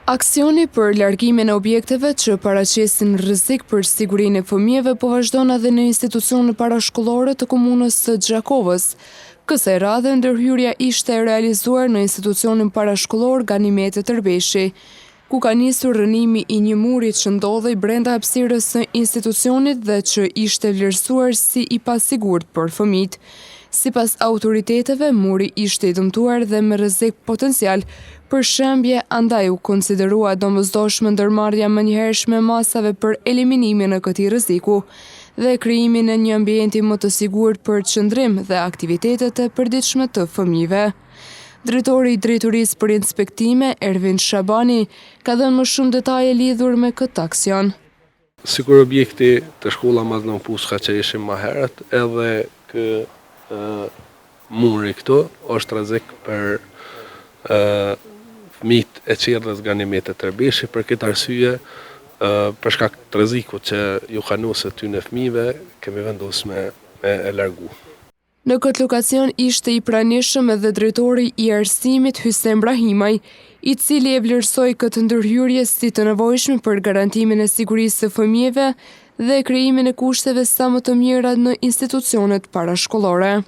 Aksioni për largimin e objekteve që paraqesin rrezik për sigurinë e fëmijëve po vazhdon edhe në institucionet parashkollore të komunës së Gjakovës. Kësaj radhe ndërhyrja ishte realizuar në institucionin parashkollor Ganimetet Tërbeshi, ku ka nisur rënimi i një muri që ndodhej brenda hapësirës së institucionit dhe që ishte vlerësuar si i pasigurt për fëmijët. Sipas autoriteteve, muri ishte i dëmtuar dhe me rrezik potencial për shembje, andaj u konsiderua domosdoshme ndërmarrja menjëhershme e masave për eliminimin e këtij rreziku dhe krijimin e një ambienti më të sigurt për qëndrim dhe aktivitetet e përditshme të fëmijëve. Drejtori i Drejtorisë për Inspektime, Ervin Shabani, ka dhënë më shumë detaje lidhur me këtë aksion. Sikur objekti të shkolla Mazlum Puska që ishim më herët, edhe kë muri këtu është rrezik për fëmijët e qerdhës Ganimetet Tërbeshi. Për këtë arsye, për shkak të rrezikut që ju ka nusë ty në fëmijëve, kemi vendosur me e largu. Në këtë lokacion ishte i pranishëm edhe drejtori i arsimit Hysem Brahimaj, i cili e vlerësoi këtë ndërhyrje si të nevojshme për garantimin e sigurisë së fëmijëve dhe krijimin e kushteve sa më të mira në institucionet parashkollore.